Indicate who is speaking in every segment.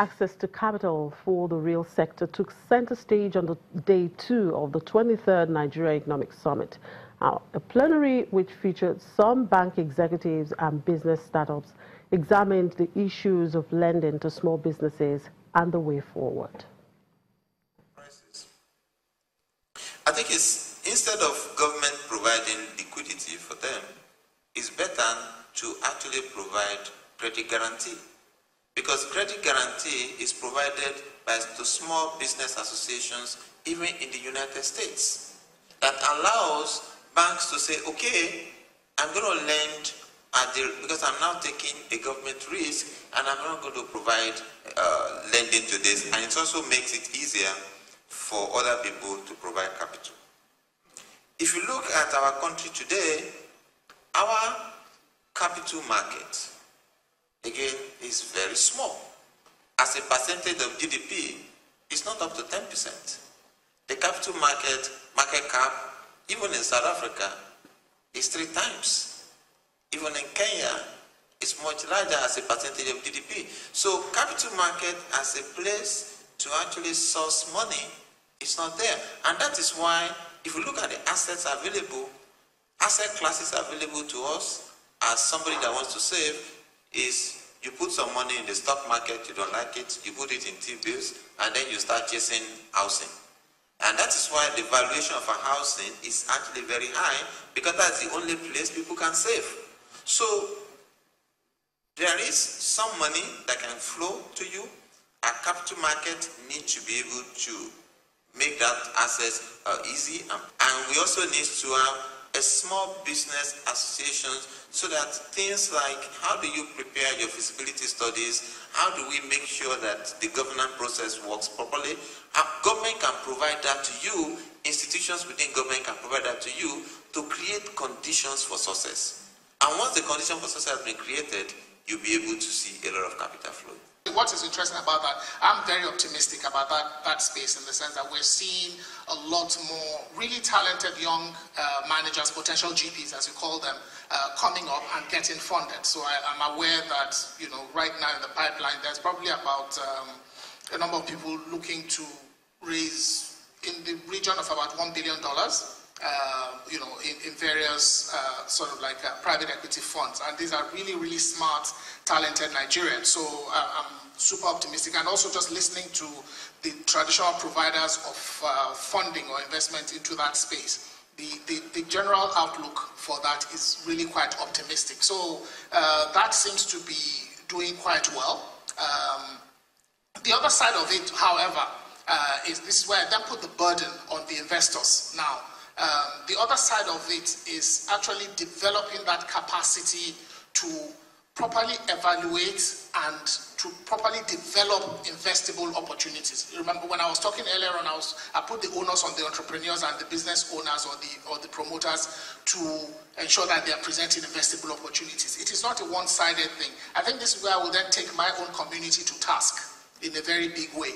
Speaker 1: access to capital for the real sector took center stage on the day 2 of the 23rd Nigeria Economic Summit. A plenary which featured some bank executives and business startups examined the issues of lending to small businesses and the way forward.
Speaker 2: I think it's, instead of government providing liquidity for them, it's better to actually provide credit guarantee. Because credit guarantee is provided by the small business associations, even in the United States, that allows banks to say, okay, I'm going to lend because I'm now taking a government risk, and I'm not going to provide lending to this. And it also makes it easier for other people to provide capital. If you look at our country today, our capital market, again, is very small. As a percentage of GDP, it's not up to 10%. The capital market cap, even in South Africa, is 3 times. Even in Kenya, it's much larger as a percentage of GDP. So capital market as a place to actually source money is not there. And that is why, if you look at the assets available, asset classes available to us as somebody that wants to save is you put some money in the stock market, you don't like it, you put it in T-bills, and then you start chasing housing. And that is why the valuation of a housing is actually very high, because that's the only place people can save. So there is some money that can flow to you. Our capital market needs to be able to make that access easy. And we also need to have a small business associations so that things like how do you prepare your feasibility studies, how do we make sure that the governance process works properly, government can provide that to you, institutions within government can provide that to you to create conditions for success. And once the condition for success has been created, you'll be able to see a lot of capital flow.
Speaker 3: What is interesting about that, I'm very optimistic about that space, in the sense that we're seeing a lot more really talented young managers, potential GPs as you call them, coming up and getting funded. So I'm aware that, you know, right now in the pipeline, there's probably about a number of people looking to raise in the region of about $1 billion. You know, in various sort of like private equity funds, and these are really, really smart, talented Nigerians. So I'm super optimistic, and also just listening to the traditional providers of funding or investment into that space. The general outlook for that is really quite optimistic. So that seems to be doing quite well. The other side of it, however, is this is where I then put the burden on the investors now. The other side of it is actually developing that capacity to properly evaluate and to properly develop investable opportunities. Remember when I was talking earlier on, I put the onus on the entrepreneurs and the business owners or the promoters to ensure that they are presenting investable opportunities. It is not a one-sided thing. I think this is where I will then take my own community to task in a very big way.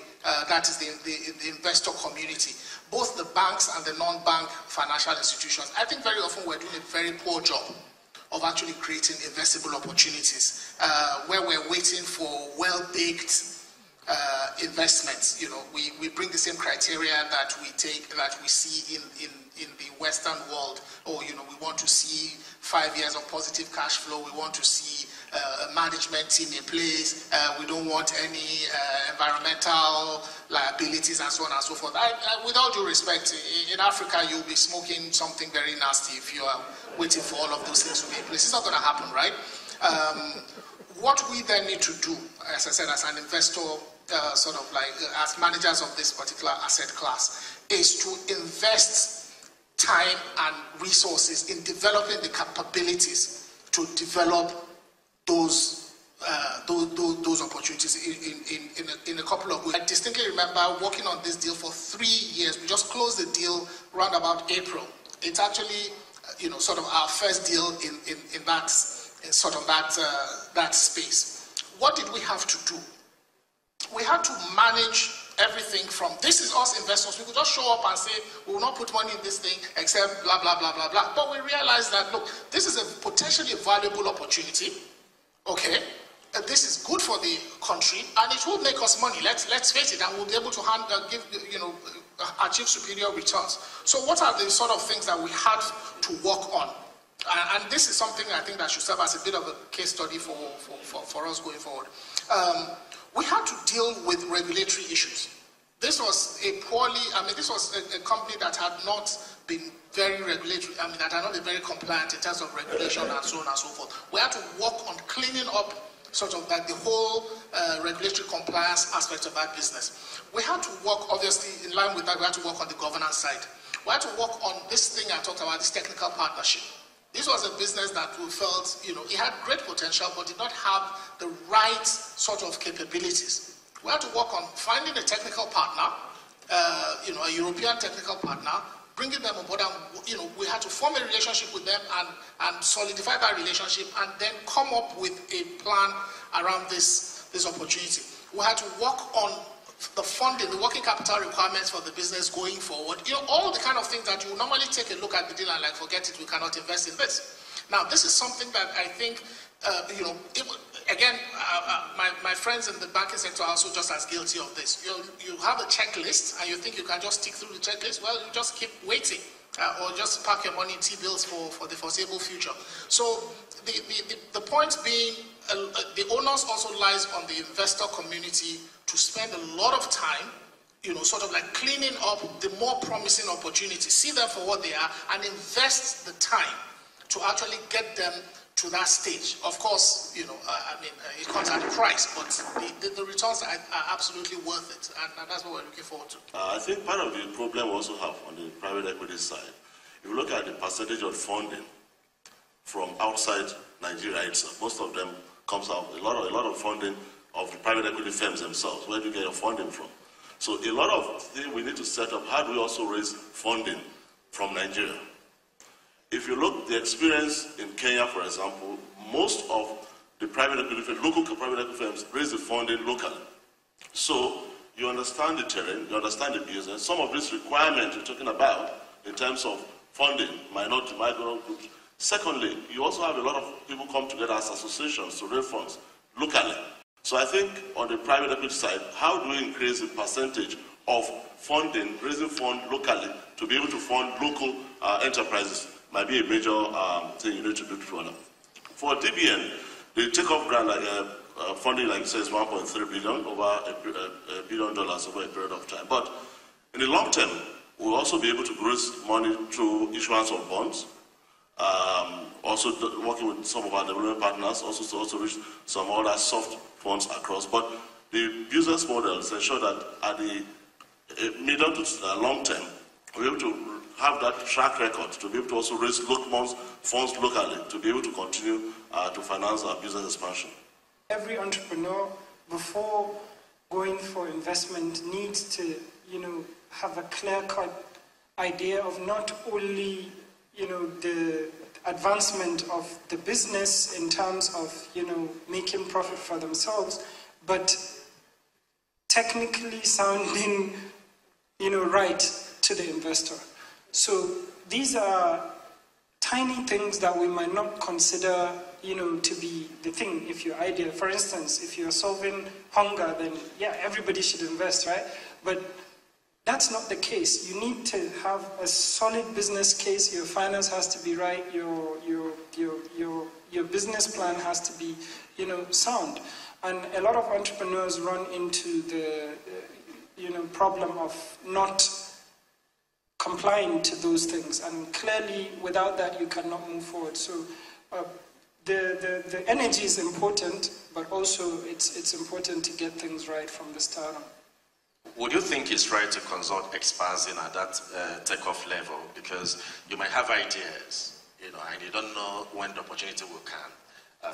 Speaker 3: That is the investor community. Both the banks and the non-bank financial institutions, I think very often we're doing a very poor job of actually creating investable opportunities, where we're waiting for well-baked investments. You know, we bring the same criteria that we see in the Western world. Oh, you know, we want to see 5 years of positive cash flow. We want to see a management team in place. We don't want any environmental liabilities and so on and so forth. With all due respect, in Africa, you'll be smoking something very nasty if you are waiting for all of those things to be in place. It's not going to happen, right? What we then need to do, as I said, as an investor, sort of like as managers of this particular asset class, is to invest time and resources in developing the capabilities to develop those opportunities in a couple of ways. I distinctly remember working on this deal for 3 years. We just closed the deal around about April. It's actually, you know, sort of our first deal in that space. What did we have to do? We had to manage everything from, this is us investors. We could just show up and say, we will not put money in this thing except blah, blah, blah, blah, blah. But we realized that, look, this is a potentially valuable opportunity. Okay, this is good for the country and it will make us money. Let's face it, and we'll be able to achieve superior returns. So what are the sort of things that we had to work on? And this is something I think that should serve as a bit of a case study for us going forward. We had to deal with regulatory issues. This was this was a company that had not been very regulatory, that had not been very compliant in terms of regulation and so on and so forth. We had to work on cleaning up sort of like the whole regulatory compliance aspect of that business. We had to work, obviously, in line with that, we had to work on the governance side. We had to work on this thing I talked about, this technical partnership. This was a business that we felt, it had great potential, but did not have the right sort of capabilities. We had to work on finding a technical partner, a European technical partner, bringing them on board, and we had to form a relationship with them and solidify that relationship, and then come up with a plan around this opportunity. We had to work on the funding, the working capital requirements for the business going forward. All the kind of things that you would normally take a look at the deal and like, forget it, we cannot invest in this. Now, this is something that I think, my friends in the banking sector are also just as guilty of this. You have a checklist and you think you can just tick through the checklist. Well, you just keep waiting or just park your money in T-bills for the foreseeable future. So the point being, the onus also lies on the investor community to spend a lot of time, sort of like cleaning up the more promising opportunities, see them for what they are, and invest the time to actually get them to that stage. Of course, it comes at a price, but the returns are absolutely worth it, and that's what we're looking forward to.
Speaker 4: I think part of the problem we also have on the private equity side, if you look at the percentage of funding from outside Nigeria itself, most of them comes out, a lot of funding of the private equity firms themselves. Where do you get your funding from? So a lot of things we need to set up. How do we also raise funding from Nigeria? If you look, the experience in Kenya, for example, most of the private equity firms, local private equity firms, raise the funding locally. So you understand the terrain, you understand the business. Some of these requirements you're talking about in terms of funding, minority, migrant groups. Secondly, you also have a lot of people come together as associations to raise funds locally. So I think on the private equity side, how do we increase the percentage of funding, raising funds locally to be able to fund local enterprises might be a major thing you need to do to them. For DBN, the takeoff grant funding, like you say, is 1.3 billion, over $1 billion over a period of time. But in the long term, we'll also be able to raise money through issuance of bonds, also working with some of our development partners, also reach some other soft funds across. But the business model is ensure that at the medium to long term, we're able to have that track record to be able to also raise funds locally to be able to continue to finance our business expansion.
Speaker 5: Every entrepreneur, before going for investment, needs to, have a clear-cut idea of not only, the advancement of the business in terms of, making profit for themselves, but technically sounding, right to the investor. So these are tiny things that we might not consider, to be the thing. If your idea, for instance, if you're solving hunger, then yeah, everybody should invest, right? But that's not the case. You need to have a solid business case. Your finance has to be right. Your business plan has to be, sound. And a lot of entrepreneurs run into the, problem of not complying to those things, and clearly without that you cannot move forward. So the energy is important, but also it's important to get things right from the start on.
Speaker 6: Would you think it's right to consult experts at that takeoff level? Because you might have ideas, and you don't know when the opportunity will come.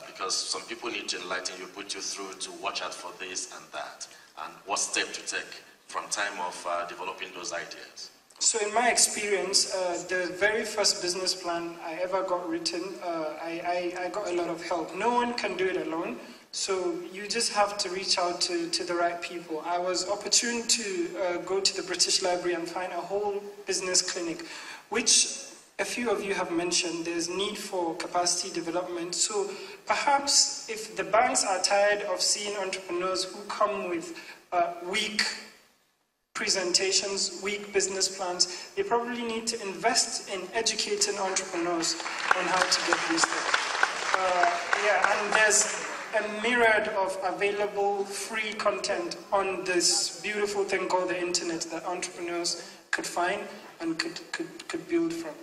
Speaker 6: Because some people need to enlighten you, put you through to watch out for this and that, and what step to take from time of developing those ideas.
Speaker 5: So in my experience, the very first business plan I ever got written, I got a lot of help. No one can do it alone, so you just have to reach out to the right people. I was opportune to go to the British Library and find a whole business clinic, which a few of you have mentioned, there's need for capacity development. So perhaps if the banks are tired of seeing entrepreneurs who come with weak presentations, weak business plans, they probably need to invest in educating entrepreneurs on how to get this done. And there's a myriad of available free content on this beautiful thing called the internet that entrepreneurs could find and could build from.